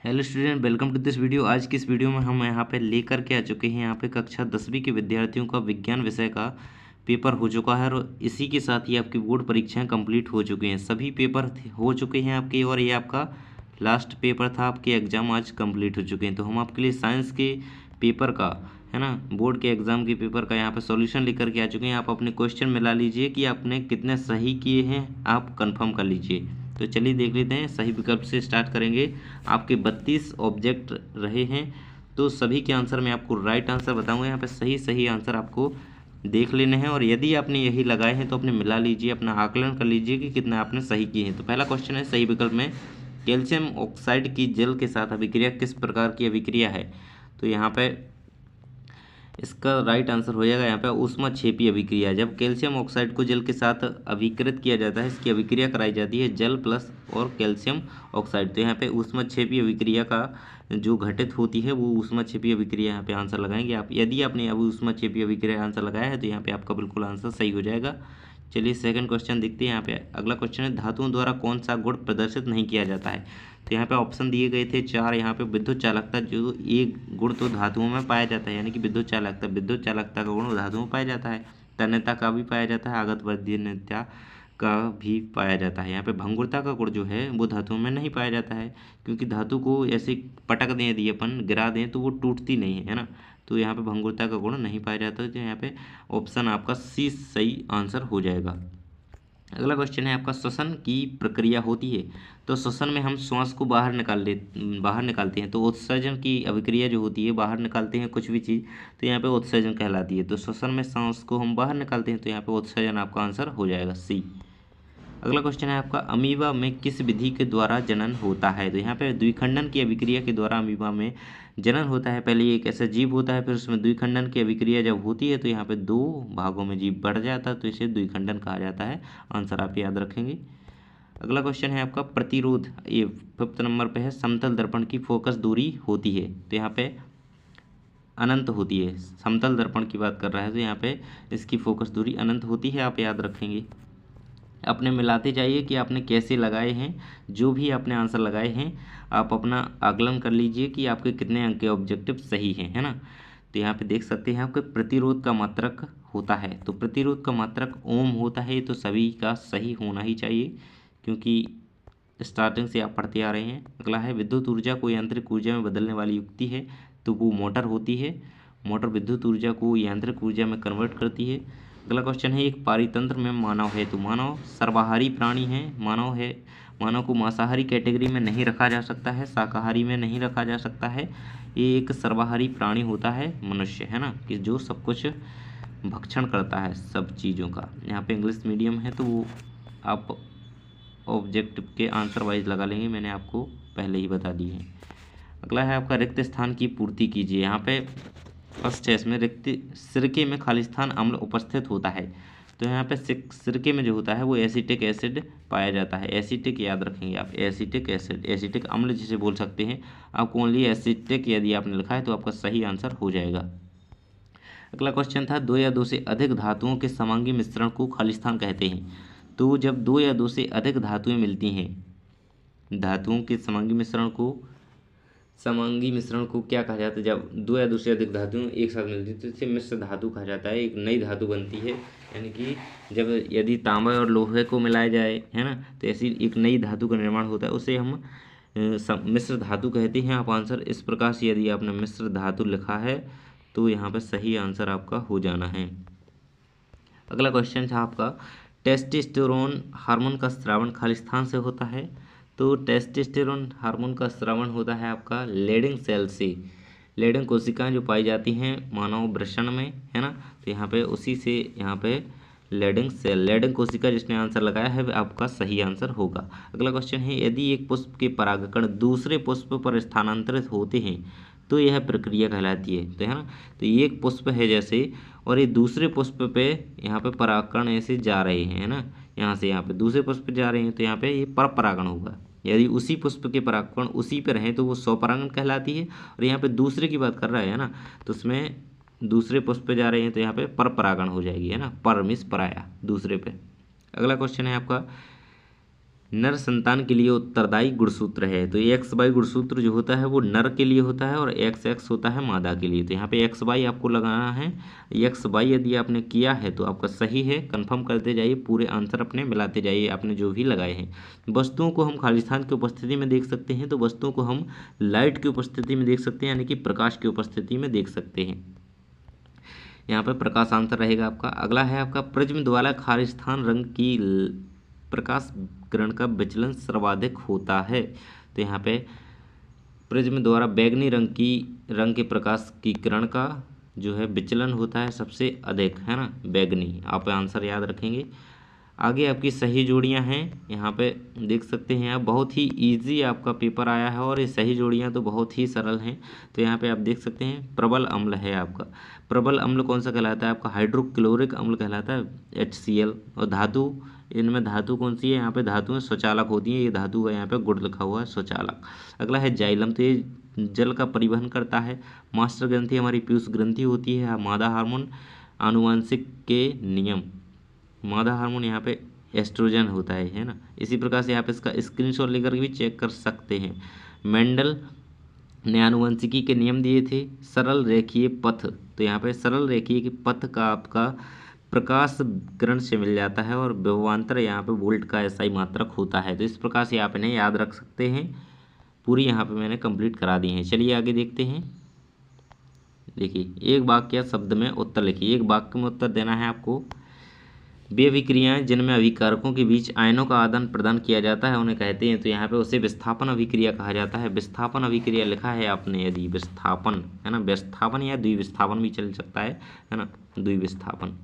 Hello student, welcome to this video. आज की इस वीडियो में हम यहाँ पे लेकर के आ चुके हैं यहाँ पे कक्षा 10वीं के विद्यार्थियों का विज्ञान विषय का पेपर हो चुका है और इसी के साथ ही आपकी बोर्ड परीक्षाएं कंप्लीट हो चुकी हैं। सभी पेपर हो चुके हैं आपके और ये आपका लास्ट पेपर था। आपके एग्ज़ाम आज कंप्लीट हो चुके हैं। तो हम आपके लिए साइंस के पेपर का है ना, बोर्ड के एग्ज़ाम के पेपर का यहाँ पे सॉल्यूशन लेकर के आ चुके हैं। आप अपने क्वेश्चन मिला लीजिए कि आपने कितने सही किए हैं, आप कंफर्म कर लीजिए। तो चलिए देख लेते हैं। सही विकल्प से स्टार्ट करेंगे। आपके 32 ऑब्जेक्ट रहे हैं, तो सभी के आंसर मैं आपको राइट आंसर बताऊंगा। यहाँ पे सही सही आंसर आपको देख लेने हैं और यदि आपने यही लगाए हैं तो अपने मिला लीजिए, अपना आकलन कर लीजिए कि कितना आपने सही किए हैं। तो पहला क्वेश्चन है, सही विकल्प में कैल्शियम ऑक्साइड की जल के साथ अभिक्रिया किस प्रकार की अभिक्रिया है। तो यहाँ पे इसका राइट आंसर हो जाएगा यहाँ पे ऊष्माक्षेपी अभिक्रिया। जब कैल्शियम ऑक्साइड को जल के साथ अभिकृत किया जाता है, इसकी अभिक्रिया कराई जाती है जल प्लस और कैल्शियम ऑक्साइड। तो यहाँ पे ऊष्माक्षेपी अभिक्रिया का जो घटित होती है वो ऊष्माक्षेपी अभिक्रिया यहाँ पे आंसर लगाएंगे आप। यदि आपने अब ऊष्माक्षेपी अभिक्रिया आंसर लगाया है तो यहाँ पे आपका बिल्कुल आंसर सही हो जाएगा। चलिए सेकंड क्वेश्चन देखते हैं। यहाँ पे अगला क्वेश्चन है, धातुओं द्वारा कौन सा गुण प्रदर्शित नहीं किया जाता है। तो यहाँ पे ऑप्शन दिए गए थे 4। यहाँ पे विद्युत चालकता, जो एक गुण तो धातुओं में पाया जाता है, यानी कि विद्युत चालकता का गुण धातुओं में पाया जाता है। तन्यता का भी पाया जाता है, आगत वर्धनीयता का भी पाया जाता है। यहाँ पे भंगुरता का गुण जो है वो धातुओं में नहीं पाया जाता है, क्योंकि धातु को ऐसे पटक दें, यदि अपन गिरा दें तो वो टूटती नहीं है ना। तो यहाँ पे भंगुरता का गुण नहीं पाया जाता। तो यहाँ पे ऑप्शन आपका सी सही आंसर हो जाएगा। अगला क्वेश्चन है आपका, श्वसन की प्रक्रिया होती है। तो श्वसन में हम श्वास को बाहर निकालते हैं। तो उत्सर्जन की अभिक्रिया जो होती है, बाहर निकालते हैं कुछ भी चीज़, तो यहाँ पे उत्सर्जन कहलाती है। तो श्वसन में सांस को हम बाहर निकालते हैं, तो यहाँ पे उत्सर्जन आपका आंसर हो जाएगा सी। अगला क्वेश्चन है आपका, अमीबा में किस विधि के द्वारा जनन होता है। तो यहाँ पे द्विखंडन की अभिक्रिया के द्वारा अमीबा में जनन होता है। पहले एक ऐसा जीव होता है, फिर उसमें द्विखंडन की अभिक्रिया जब होती है तो यहाँ पे 2 भागों में जीव बढ़ जाता है, तो इसे द्विखंडन कहा जाता है। आंसर आप याद रखेंगे। अगला क्वेश्चन है आपका, प्रतिरोध, ये 5th नंबर पे है, समतल दर्पण की फोकस दूरी होती है। तो यहाँ पे अनंत होती है। समतल दर्पण की बात कर रहा है तो यहाँ पे इसकी फोकस दूरी अनंत होती है, आप याद रखेंगे। अपने मिलाते जाइए कि आपने कैसे लगाए हैं। जो भी आपने आंसर लगाए हैं आप अपना आकलन कर लीजिए कि आपके कितने अंक के ऑब्जेक्टिव सही हैं, है ना। तो यहाँ पे देख सकते हैं आपके प्रतिरोध का मात्रक होता है। तो प्रतिरोध का मात्रक ओम होता है। तो सभी का सही होना ही चाहिए, क्योंकि स्टार्टिंग से आप पढ़ते आ रहे हैं। अगला है, विद्युत ऊर्जा को यांत्रिक ऊर्जा में बदलने वाली युक्ति है। तो वो मोटर होती है। मोटर विद्युत ऊर्जा को यांत्रिक ऊर्जा में कन्वर्ट करती है। अगला क्वेश्चन है, एक पारितंत्र में मानव है। तो मानव सर्वाहारी प्राणी है। मानव को मांसाहारी कैटेगरी में नहीं रखा जा सकता है, शाकाहारी में नहीं रखा जा सकता है। ये एक सर्वाहारी प्राणी होता है मनुष्य, है ना, कि जो सब कुछ भक्षण करता है सब चीज़ों का। यहाँ पे इंग्लिश मीडियम है तो वो आप ऑब्जेक्टिव के आंसर वाइज लगा लेंगे, मैंने आपको पहले ही बता दिए हैं। अगला है आपका, रिक्त स्थान की पूर्ति कीजिए। यहाँ पे फर्स्ट है इसमें, रिक्त सिरके में खालिस्तान अम्ल उपस्थित होता है। तो यहाँ पे सिरके में जो होता है वो एसिटिक एसिड पाया जाता है। एसिटिक याद रखेंगे आप, एसिटिक एसिड, एसिटिक अम्ल जिसे बोल सकते हैं। आपको ओनली एसिटिक यदि आपने लिखा है तो आपका सही आंसर हो जाएगा। अगला क्वेश्चन था, 2 या 2 से अधिक धातुओं के समांगी मिश्रण को खालिस्तान कहते हैं। तो जब 2 या 2 से अधिक धातुएं मिलती हैं, धातुओं के समांगी मिश्रण को क्या कहा जाता है। जब 2 या 2 से अधिक धातुएं एक साथ मिलती है तो इसे मिश्र धातु कहा जाता है। एक नई धातु बनती है, यानी कि जब यदि तांबा और लोहे को मिलाया जाए, है ना, तो ऐसी एक नई धातु का निर्माण होता है, उसे हम मिश्र धातु कहते हैं। आप आंसर इस प्रकार से यदि आपने मिश्र धातु लिखा है तो यहाँ पर सही आंसर आपका हो जाना है। अगला क्वेश्चन था आपका, टेस्टोस्टेरोन हार्मोन का स्रावन खालिस्तान से होता है। तो टेस्टोस्टेरोन हार्मोन का स्रावन होता है आपका लेडिंग सेल से। लेडिंग कोशिकाएं जो पाई जाती हैं मानव वृषण में, है ना, तो यहाँ पे उसी से यहाँ पे लेडिंग कोशिका जिसने आंसर लगाया है आपका सही आंसर होगा। अगला क्वेश्चन है, यदि एक पुष्प के परागकण दूसरे पुष्प पर स्थानांतरित होते हैं तो यह प्रक्रिया कहलाती है। तो है ना, तो एक पुष्प है जैसे, और ये दूसरे पुष्प पे यहाँ पे परागकण ऐसे जा रहे हैं, है ना, यहाँ से यहाँ पे दूसरे पुष्प पे जा रहे हैं, तो यहाँ पे ये पर परागण होगा। यदि उसी पुष्प के परागकण उसी पे रहें तो वो स्वपरागण कहलाती है। और यहाँ पे दूसरे की बात कर रहा है ना, तो उसमें दूसरे पुष्प पे जा रहे हैं तो यहाँ पे पर परागण हो जाएगी, है ना, पर मिस पराया दूसरे पे। अगला क्वेश्चन है आपका, नर संतान के लिए उत्तरदायी गुणसूत्र है। तो ये XY गुणसूत्र जो होता है वो नर के लिए होता है और XX होता है मादा के लिए। तो यहाँ पे XY आपको लगाना है। XY यदि आपने किया है तो आपका सही है, कंफर्म करते जाइए, पूरे आंसर अपने मिलाते जाइए आपने जो भी लगाए हैं। वस्तुओं को हम खाली स्थान की उपस्थिति में देख सकते हैं, तो वस्तुओं को हम लाइट की उपस्थिति में देख सकते हैं, यानी कि प्रकाश की उपस्थिति में देख सकते हैं। यहाँ पर प्रकाश आंसर रहेगा आपका। अगला है आपका प्रिज्म द्वारा खाली स्थान रंग की प्रकाश किरण का विचलन सर्वाधिक होता है। तो यहाँ पे प्रिज्म द्वारा बैगनी रंग के प्रकाश की किरण का जो है विचलन होता है सबसे अधिक, है ना, बैगनी। आप आंसर याद रखेंगे। आगे आपकी सही जोड़ियां हैं, यहाँ पे देख सकते हैं आप, बहुत ही इजी आपका पेपर आया है और ये सही जोड़ियां तो बहुत ही सरल हैं। तो यहाँ पे आप देख सकते हैं प्रबल अम्ल है आपका। प्रबल अम्ल कौन सा कहलाता है आपका? हाइड्रोक्लोरिक अम्ल कहलाता है, HCl। और धातु, इनमें धातु कौन सी है? यहाँ पे धातु स्वचालक होती है, ये धातु है, यहाँ पे गुड़ लिखा हुआ है, स्वचालक। अगला है जाइलम, तो ये जल का परिवहन करता है। मास्टर ग्रंथि हमारी पीयूष ग्रंथि होती है। मादा हार्मोन आनुवांशिक के नियम, मादा हार्मोन यहाँ पे एस्ट्रोजन होता है ना। इसी प्रकार से आप इसका स्क्रीनशॉट लेकर भी चेक कर सकते हैं। मेंडल ने आनुवंशिकी के नियम दिए थे। सरल रेखीय पथ, तो यहाँ पे सरल रेखीय पथ का आपका प्रकाश किरण से मिल जाता है और विभवांतर यहाँ पे वोल्ट का SI मात्रक होता है। तो इस प्रकार से आप इन्हें याद रख सकते हैं। पूरी यहाँ पे मैंने कंप्लीट करा दी है। चलिए आगे देखते हैं। देखिए, एक वाक्य या शब्द में उत्तर लिखिए। एक वाक्य में उत्तर देना है आपको। वे अभिक्रियाएं जिनमें अभिकारकों के बीच आयनों का आदान प्रदान किया जाता है उन्हें कहते हैं। तो यहाँ पे उसे विस्थापन अभिक्रिया कहा जाता है। विस्थापन अभिक्रिया लिखा है आपने, यदि विस्थापन है ना, विस्थापन या द्विविस्थापन भी चल सकता है ना, द्विविस्थापन।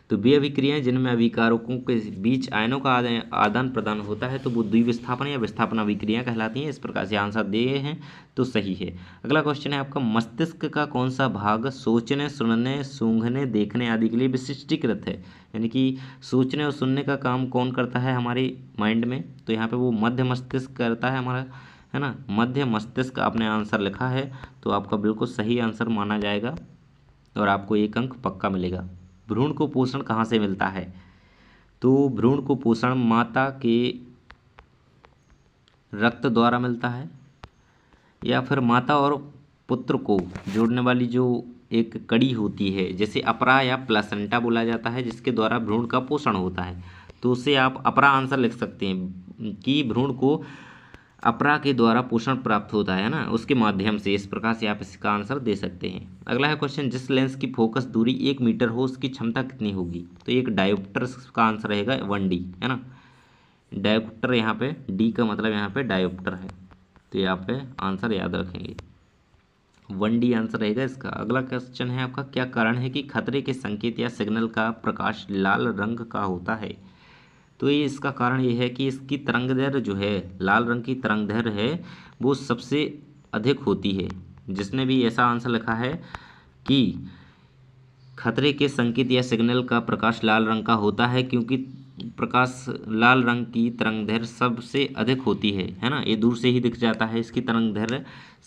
तो वे अभिक्रियाएं जिनमें अभिकारकों के बीच आयनों का आदान प्रदान होता है तो वो द्विविस्थापन या विस्थापन अभिक्रिया कहलाती हैं। इस प्रकार से आंसर दिए हैं तो सही है। अगला क्वेश्चन है आपका, मस्तिष्क का कौन सा भाग सोचने, सुनने, सूंघने, देखने आदि के लिए विशिष्टीकृत है? यानी कि सोचने और सुनने का काम कौन करता है हमारे माइंड में? तो यहाँ पे वो मध्य मस्तिष्क करता है हमारा, है ना। मध्य मस्तिष्क आपने आंसर लिखा है तो आपका बिल्कुल सही आंसर माना जाएगा और आपको 1 अंक पक्का मिलेगा। भ्रूण को पोषण कहाँ से मिलता है? तो भ्रूण को पोषण माता के रक्त द्वारा मिलता है, या फिर माता और पुत्र को जोड़ने वाली जो एक कड़ी होती है, जैसे अपरा या प्लासेंटा बोला जाता है, जिसके द्वारा भ्रूण का पोषण होता है। तो उससे आप अपरा आंसर लिख सकते हैं कि भ्रूण को अपरा के द्वारा पोषण प्राप्त होता है ना, उसके माध्यम से। इस प्रकार से आप इसका आंसर दे सकते हैं। अगला है क्वेश्चन, जिस लेंस की फोकस दूरी 1 मीटर हो उसकी क्षमता कितनी होगी? तो एक डायोप्टर का आंसर रहेगा 1D, है ना। डायोप्टर यहाँ पे D का मतलब यहाँ पे डायोप्टर है, तो यहाँ पे आंसर याद रखेंगे, 1D आंसर रहेगा इसका। अगला क्वेश्चन है आपका, क्या कारण है कि खतरे के संकेत या सिग्नल का प्रकाश लाल रंग का होता है? तो ये इसका कारण ये है कि इसकी तरंगदैर्घ्य जो है, लाल रंग की तरंगदैर्घ्य है, वो सबसे अधिक होती है। जिसने भी ऐसा आंसर लिखा है कि खतरे के संकेत या सिग्नल का प्रकाश लाल रंग का होता है, क्योंकि प्रकाश लाल रंग की तरंगदैर्घ्य सबसे अधिक होती है ना। ये दूर से ही दिख जाता है, इसकी तरंगदैर्घ्य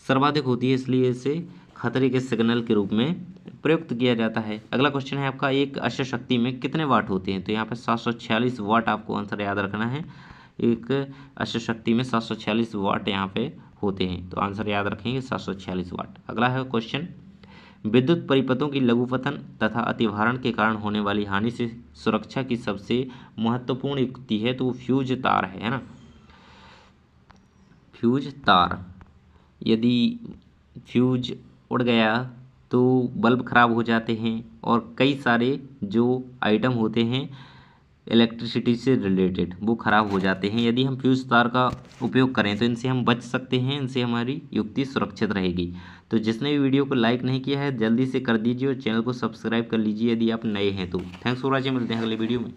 सर्वाधिक होती है, इसलिए इसे खतरे के सिग्नल के रूप में प्रयुक्त किया जाता है। अगला क्वेश्चन है आपका, एक अश्व शक्ति में कितने वाट होते हैं? तो यहाँ पे 746 वाट आपको आंसर याद रखना है। एक अश्व शक्ति में 746 वाट यहाँ पे होते हैं, तो आंसर याद रखेंगे 746 वाट। अगला है क्वेश्चन, विद्युत परिपथों की लघुपतन तथा अतिभारण के कारण होने वाली हानि से सुरक्षा की सबसे महत्वपूर्ण युक्ति है, तो वो फ्यूज तार है ना। फ्यूज तार, यदि फ्यूज उड़ गया तो बल्ब खराब हो जाते हैं और कई सारे जो आइटम होते हैं इलेक्ट्रिसिटी से रिलेटेड वो खराब हो जाते हैं। यदि हम फ्यूज तार का उपयोग करें तो इनसे हम बच सकते हैं, इनसे हमारी युक्ति सुरक्षित रहेगी। तो जिसने भी वीडियो को लाइक नहीं किया है जल्दी से कर दीजिए और चैनल को सब्सक्राइब कर लीजिए यदि आप नए हैं तो। थैंक्स फॉर वॉचिंग, मिलते हैं अगले वीडियो में।